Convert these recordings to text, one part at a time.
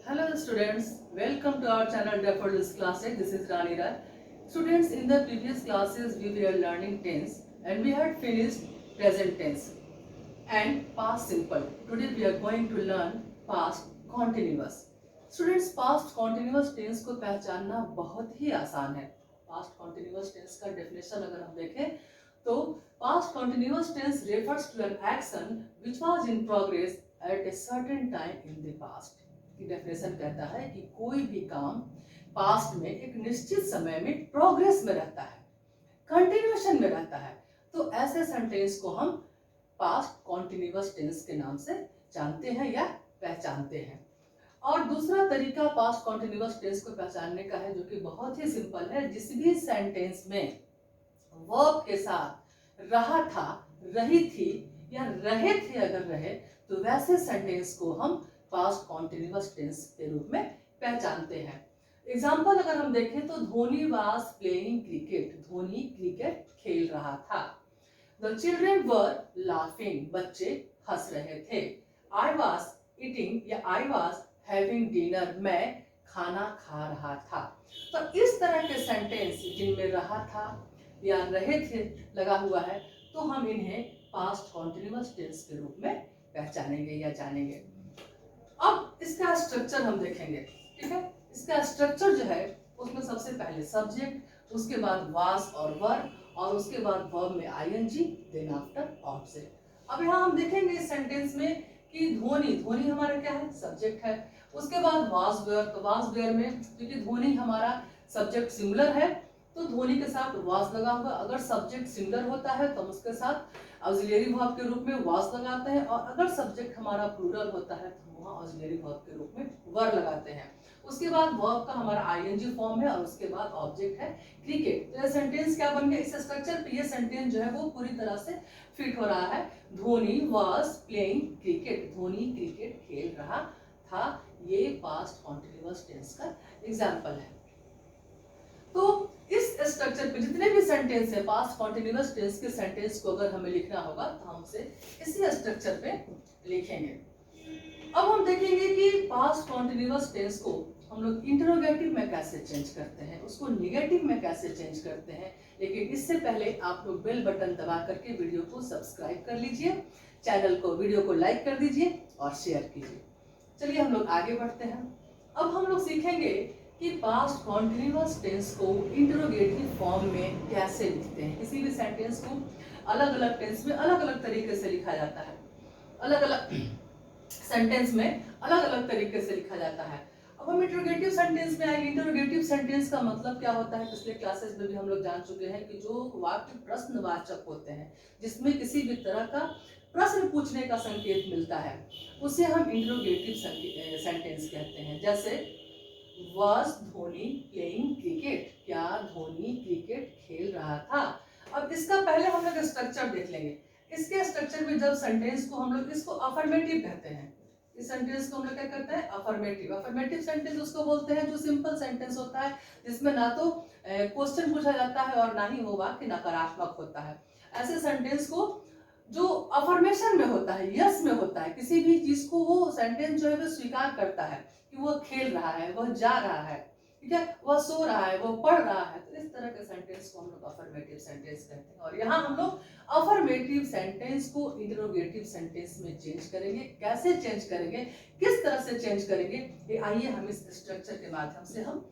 Hello students, welcome to our channel Daffodils Classic. This is Rani Rai. Students, in the previous classes we were learning tense and we had finished present tense and past simple. Today we are going to learn past continuous. Students, past continuous tense को पहचानना बहुत ही आसान है. Past continuous tense का definition अगर हम देखें तो past continuous tense refers to an action which was in progress at a certain time in the past. की डेफिनेशन कहता है कि कोई भी काम पास्ट में एक निश्चित समय में प्रोग्रेस में रहता है, कंटिन्यूएशन में रहता है, तो ऐसे सेंटेंस को हम पास्ट कॉन्टिन्यूअस टेंस के नाम से जानते हैं या पहचानते हैं। और दूसरा तरीका पास्ट कॉन्टिन्यूअस टेंस को पहचानने का है जो कि बहुत ही सिंपल है। जिस भी सेंटेंस में वर्ब के साथ रहा था, रही थी या रहे थे अगर रहे, तो वैसे सेंटेंस को हम पास्ट कॉन्टिन्यूअस टेंस के रूप में पहचानते हैं। एग्जाम्पल अगर हम देखें तो Dhoni was playing cricket, Dhoni cricket खेल रहा था। द चिल्ड्रन वर लाफिंग, बच्चे हंस रहे थे। आई वाज ईटिंग या आई वाज हैविंग डिनर, मैं खाना खा रहा था। तो इस तरह के सेंटेंस जिनमें रहा था या रहे थे लगा हुआ है, तो हम इन्हें पास्ट कॉन्टिन्यूअस टेंस के रूप में पहचानेंगे या जानेंगे। अब इसका स्ट्रक्चर हम देखेंगे, ठीक है। इसका स्ट्रक्चर जो है उसमें सबसे पहले सब्जेक्ट, उसके बाद वाज और वर, और उसके बाद वर्ब में आईएनजी, देन आफ्टर ऑब्जेक्ट। अब यहाँ हम देखेंगे इस सेंटेंस में कि धोनी, धोनी हमारा क्या है, सब्जेक्ट है। उसके बाद वाज वेयर, तो वाज वेयर में क्योंकि धोनी हमारा सब्जेक्ट सिंगुलर है तो धोनी के साथ वाज लगा हुआ। अगर सब्जेक्ट सिंगुलर होता है तो हम उसके साथ ऑक्सिलरी वर्ब के रूप में वाज लगाते हैं, और अगर सब्जेक्ट हमारा प्लूरल होता है तो वहाँ ऑक्सिलरी वर्ब के रूप में वर लगाते हैं। उसके बाद वर्ब का हमारा आईएनजी फॉर्म है और उसके बाद ऑब्जेक्ट है क्रिकेट। तो ये सेंटेंस क्या बन गया, इस स्ट्रक्चर पे ये सेंटेंस जो है वो पूरी तरह से फिट हो रहा है। Dhoni was playing cricket, Dhoni cricket खेल रहा था। ये पास्ट कॉन्टिन्यूअस टेंस का एग्जाम्पल है। तो इस स्ट्रक्चर पे जितने भी सेंटेंस है पास्ट कॉन्टिन्यूअस टेंस के सेंटेंस को अगर हमें लिखना होगा तो हम उसे इसी स्ट्रक्चर पे लिखेंगे। अब हम देखेंगे कि पास्ट कॉन्टिन्यूअस टेंस को हम लोग इंटरोगेटिव में कैसे चेंज करते हैं, उसको निगेटिव में कैसे चेंज करते हैं। लेकिन इससे पहले आप लोग बेल बटन दबा करके वीडियो को सब्सक्राइब कर लीजिए, चैनल को, वीडियो को लाइक कर दीजिए और शेयर कीजिए। चलिए हम लोग आगे बढ़ते हैं। अब हम लोग सीखेंगे कि पास्ट कॉन्टिन्यूअस टेंस को इंटरोगेटिव फॉर्म में कैसे लिखते हैं। किसी भी सेंटेंस को अलग अलग टेंस में अलग अलग तरीके से लिखा जाता है, अलग अलग सेंटेंस में अलग अलग तरीके से लिखा जाता है। अब हम इंटरोगेटिव सेंटेंस में आएंगे। इंटरोगेटिव सेंटेंस का मतलब क्या होता है, पिछले क्लासेस में भी हम लोग जान चुके हैं कि जो वाक्य प्रश्नवाचक होते हैं, जिसमें किसी भी तरह का प्रश्न पूछने का संकेत मिलता है, उसे हम इंटरोगेटिव सेंटेंस कहते हैं। जैसे वाज धोनी प्लेइंग क्रिकेट, क्या धोनी क्रिकेट खेल रहा था। अब इसका पहले हम लोग स्ट्रक्चर देख लेंगे। इसके स्ट्रक्चर में जब सेंटेंस को हम लोग इसको अफर्मेटिव कहते हैं, इस सेंटेंस को हम लोग क्या करते हैं, अफर्मेटिव। अफर्मेटिव सेंटेंस उसको बोलते हैं जो सिंपल सेंटेंस होता है, जिसमें ना तो क्वेश्चन पूछा जाता है और ना ही वो वाक्य नकारात्मक होता है। ऐसे सेंटेंस को जो अफर्मेशन में होता है, यस में होता है, किसी भी चीज को वो सेंटेंस जो है वो स्वीकार करता है कि वो खेल रहा है, वह जा रहा है, ठीक है, वह सो रहा है, वह पढ़ रहा है। तो इस तरह के सेंटेंस को हम लोग अफर्मेटिव सेंटेंस कहते हैं। और यहाँ हम लोग अफर्मेटिव सेंटेंस को इंटरोगेटिव सेंटेंस में चेंज करेंगे। कैसे चेंज करेंगे, किस तरह से चेंज करेंगे, ये आइए हम इस स्ट्रक्चर के माध्यम से हम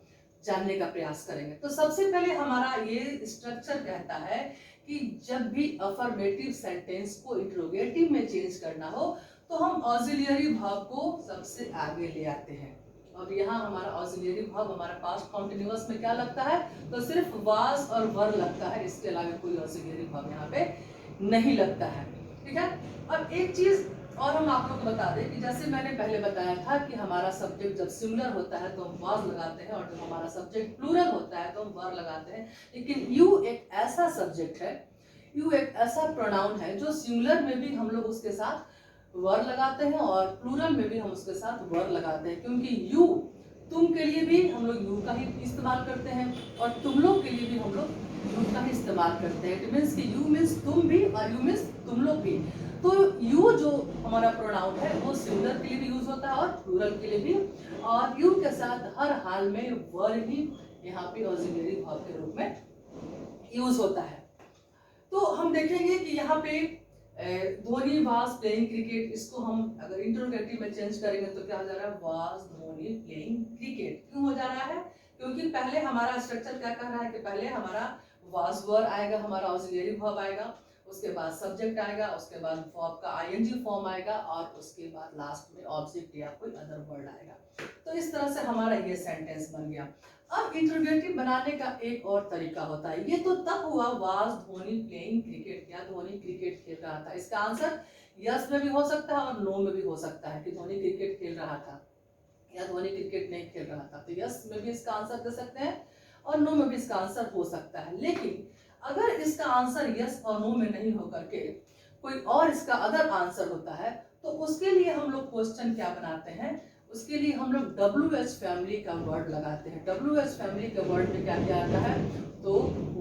जानने का प्रयास करेंगे। तो सबसे पहले हमारा ये स्ट्रक्चर कहता है कि जब भी अफर्मेटिव सेंटेंस को इंटरोगेटिव में चेंज करना हो तो हम ऑक्सिलरी वर्ब को सबसे आगे ले आते हैं। अब यहाँ हमारा ऑक्सिलरी वर्ब हमारा पास्ट कॉन्टिन्यूअस में क्या लगता है, तो सिर्फ वाज और वर लगता है, इसके अलावा कोई ऑक्सिलरी वर्ब यहाँ पे नहीं लगता है, ठीक है। अब एक चीज और हम आप लोग को बता दें कि जैसे मैंने पहले बताया था कि हमारा सब्जेक्ट जब सिंगुलर होता है तो हम वाज लगाते हैं, और जब हमारा सब्जेक्ट प्लूरल होता है तो हम वर लगाते हैं। लेकिन यू एक ऐसा सब्जेक्ट है, यू एक ऐसा प्रोनाउन है जो सिंगुलर में भी हम लोग उसके साथ वर लगाते हैं और प्लूरल में भी हम उसके साथ वर लगाते हैं, क्योंकि यू, तुम के लिए भी हम लोग यू का ही इस्तेमाल करते हैं और तुम लोग के लिए भी हम लोग यू का ही इस्तेमाल करते हैं। इट मीन्स कि यू मीन्स तुम भी और यू मीन्स तुम लोग भी। तो यू जो हमारा प्रोनाउन है वो सिंगुलर के लिए भी यूज होता है और प्लूरल के लिए भी, और यू के साथ हर हाल में वर ही यहाँ पे ऑक्सिलरी वर्ब के रूप में यूज होता है। तो हम देखेंगे कि यहाँ पे धोनी वाज प्लेइंग क्रिकेट, इसको हम अगर इंटरोगेटिव में चेंज करेंगे तो क्या हो जा रहा है, वाज धोनी प्लेइंग क्रिकेट। क्यों हो जा रहा है, क्योंकि पहले हमारा स्ट्रक्चर क्या कह रहा है कि पहले हमारा वाज वर्ब आएगा, हमारा ऑक्सिलरी वर्ब आएगा, उसके बाद सब्जेक्ट आएगा, उसके बाद वर्ब का आईएनजी फॉर्म आएगा, और उसके बाद लास्ट में ऑब्जेक्ट या कोई अदर वर्ड आएगा। तो इस तरह से हमारा ये सेंटेंस बन गया। अब इंटरोगेटिव बनाने का एक और तरीका होता है। ये तो तब हुआ वाज धोनी प्लेइंग क्रिकेट, या धोनी क्रिकेट खेल रहा था। इसका आंसर यस में भी हो सकता है और नो में भी हो सकता है कि धोनी क्रिकेट खेल रहा था या धोनी क्रिकेट नहीं खेल रहा था। तो यस में भी इसका आंसर दे सकते हैं और नो में भी इसका आंसर हो सकता है। लेकिन अगर इसका आंसर यस और नो में नहीं होकर के कोई और इसका अदर आंसर होता है, तो उसके लिए हम लोग क्वेश्चन क्या बनाते हैं, उसके लिए हम लोग WH फैमिली का वर्ड लगाते हैं। WH फैमिली के वर्ड में क्या क्या आता है, तो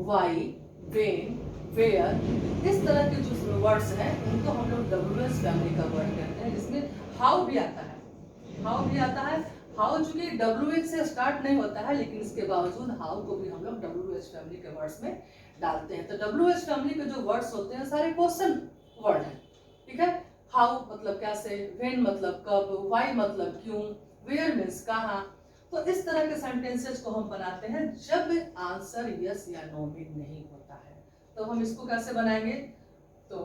वाई, वेन, वेयर, इस तरह के जो वर्ड्स हैं उनको हम लोग WH फैमिली का वर्ड कहते हैं, जिसमें हाउ भी आता है। हाउ भी आता है, हाउ चूंकि WH से स्टार्ट नहीं होता है, लेकिन इसके बावजूद हाउ को भी हम लोग WH फैमिली के वर्ड्स में डालते हैं। तो WH फैमिली के जो वर्ड्स होते हैं सारे क्वेश्चन वर्ड हैं, ठीक है। हाउ मतलब कैसे, व्हेन मतलब कब, व्हाई मतलब क्यों, वेयर मीन्स कहाँ। तो इस तरह के सेंटेंसेस को हम बनाते हैं जब आंसर यस या नो में नहीं होता है। तो हम इसको कैसे बनाएंगे, तो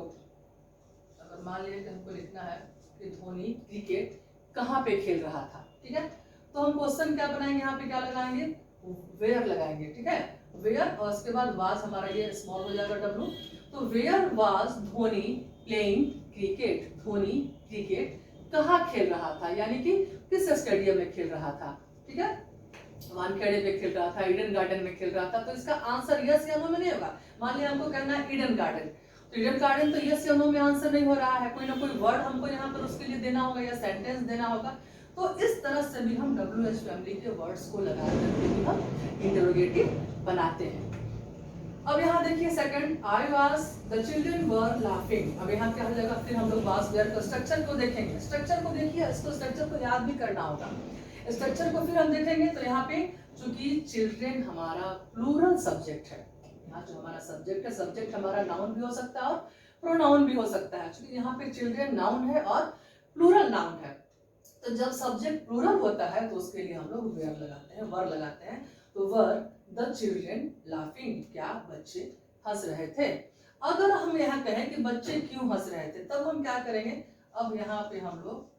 अगर मान लिया कि हमको लिखना है कि धोनी क्रिकेट कहाँ पे खेल रहा था, ठीक है, तो हम क्वेश्चन क्या बनाएंगे, यहाँ पे क्या लगाएंगे, वेयर लगाएंगे, ठीक है, वेयर, और उसके बाद वाज हमारा ये स्मॉल हो जाएगा W। तो where was Dhoni playing cricket, Dhoni cricket कहाँ खेल रहा था, यानी कि किस स्टेडियम में खेल रहा था, ठीक है, वानखेड़े में खेल रहा था, ईडन गार्डन में खेल रहा था। तो इसका आंसर यस या नो में नहीं होगा। मान लिया हमको कहना है ईडन गार्डन, तो ईडन गार्डन तो यस या नो में आंसर नहीं हो रहा है, कोई ना कोई वर्ड हमको यहाँ पर उसके लिए देना होगा या सेंटेंस देना होगा। तो इस तरह से भी हम WH फैमिली के वर्ड्स को लगा करके भी हम इंटरोगेटिव बनाते हैं। अब यहाँ देखिए second, I was the children were laughing. अब यहाँ क्या हो जाएगा, फिर हम लोग वाज वेयर को स्ट्रक्चर को देखेंगे। स्ट्रक्चर को देखिए, इसको स्ट्रक्चर को याद भी करना होगा। स्ट्रक्चर को फिर हम देखेंगे तो यहाँ पे चूंकि चिल्ड्रन हमारा प्लूरल सब्जेक्ट है, यहाँ जो हमारा सब्जेक्ट है, सब्जेक्ट हमारा नाउन भी हो सकता है और प्रोनाउन भी हो सकता है। चूंकि यहाँ पे चिल्ड्रन नाउन है और प्लूरल नाउन है, तो जब सब्जेक्ट प्लूरल होता है तो उसके लिए हम लोग वेयर लगाते हैं, वर लगाते हैं। तो वर द चिल्ड्रन लाफिंग, क्या बच्चे हंस रहे थे। अगर हम यहाँ कहें कि बच्चे क्यों हंस रहे थे, तब हम क्या करेंगे, अब यहाँ पे हम लोग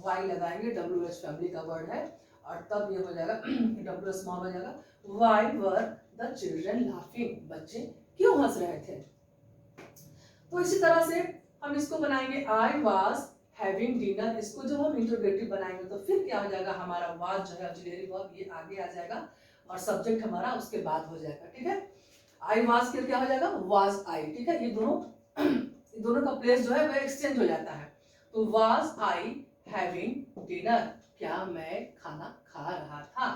वाई लगाएंगे, WH फैमिली का वर्ड है, और तब ये हो जाएगा W स्मॉल हो जाएगा, why were the children laughing, बच्चे क्यों हंस रहे थे। तो इसी तरह से हम इसको बनाएंगे, आई वाज हैविंग डिनर। इसको जब हम इंटरोगेटिव बनाएंगे तो फिर क्या हो जाएगा, हमारा वाज जो है ऑक्सिलरी वर्ब ये आगे आ जाएगा और सब्जेक्ट हमारा उसके बाद हो जाएगा, ठीक है। आई वाज फिर क्या हो जाएगा, वाज आई, ठीक है। ये दोनों का प्लेस जो है वह एक्सचेंज हो जाता है। तो वाज आई हैविंग डिनर, क्या मैं खाना खा रहा था,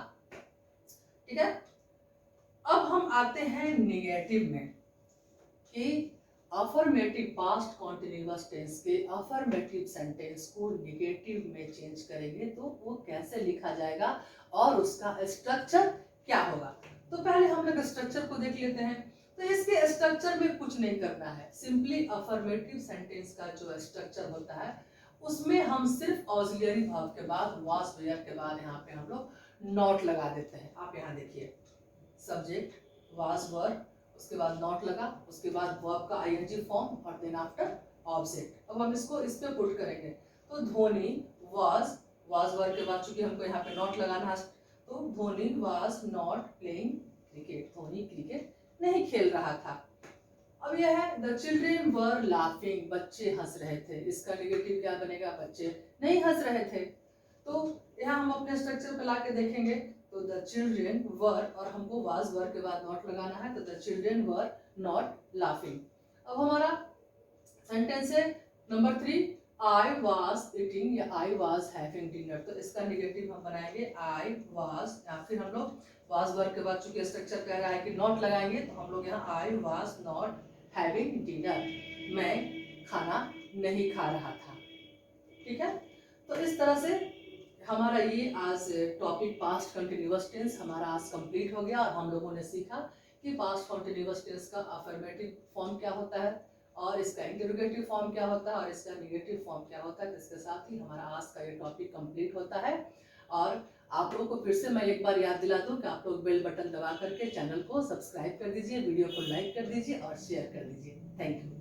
ठीक है। अब हम आते हैं नेगेटिव में कि अफर्मेटिव पास्ट कॉन्टिन्यूअस टेंस के अफर्मेटिव सेंटेंस को नेगेटिव में चेंज करेंगे तो वो कैसे लिखा जाएगा और उसका स्ट्रक्चर क्या होगा। तो पहले हम लोग स्ट्रक्चर को देख लेते हैं। तो इसके स्ट्रक्चर में कुछ नहीं करना है, सिंपली अफर्मेटिव सेंटेंस का जो स्ट्रक्चर होता है उसमें हम सिर्फ ऑक्सिलरी वर्ब के बाद वाज वेयर के बाद यहाँ पे हम लोग नॉट लगा देते हैं। आप यहाँ देखिए, सब्जेक्ट वाज वर्ब, उसके बाद नॉट लगा, उसके बाद वर्ब का आईएनजी फॉर्म और देन आफ्टर ऑब्जेक्ट। अब हम इसको इस पे पुट करेंगे। तो धोनी वाज वर्ब के बाद चूंकि हमको यहाँ पे नॉट लगाना है, तो Dhoni was not playing cricket, Dhoni cricket नहीं खेल रहा था। अब यह है द चिल्ड्रन वर लाफिंग, बच्चे हंस रहे थे। इसका नेगेटिव क्या बनेगा, बच्चे नहीं हंस रहे थे। तो यहाँ हम अपने स्ट्रक्चर पे लाके देखेंगे तो द चिल्ड्रन वर, और हमको वाज वर के बाद नॉट लगाना है, तो the children were not laughing. अब हमारा सेंटेंस है नंबर 3, आई वाज ईटिंग या आई वाज हैविंग डिनर। तो इसका नेगेटिव हम बनाएंगे आई वाज, या फिर हम लोग वाज वर के बाद चूंकि स्ट्रक्चर कह रहा है कि नॉट लगाएंगे तो हम लोग यहाँ I was not having dinner, मैं खाना नहीं खा रहा था। ठीक है, तो इस तरह से हमारा ये आज टॉपिक पास्ट कंटिन्यूअस टेंस हमारा आज कंप्लीट हो गया और हम लोगों ने सीखा कि पास्ट कंटिन्यूअस टेंस का अफर्मेटिव फॉर्म क्या होता है और इसका इंटरोगेटिव फॉर्म क्या होता है और इसका नेगेटिव फॉर्म क्या होता है। इसके साथ ही हमारा आज का ये टॉपिक कंप्लीट होता है। और आप लोगों को फिर से मैं एक बार याद दिला दूं कि आप लोग बेल बटन दबा करके चैनल को सब्सक्राइब कर दीजिए, वीडियो को लाइक कर दीजिए और शेयर कर दीजिए। Thank you.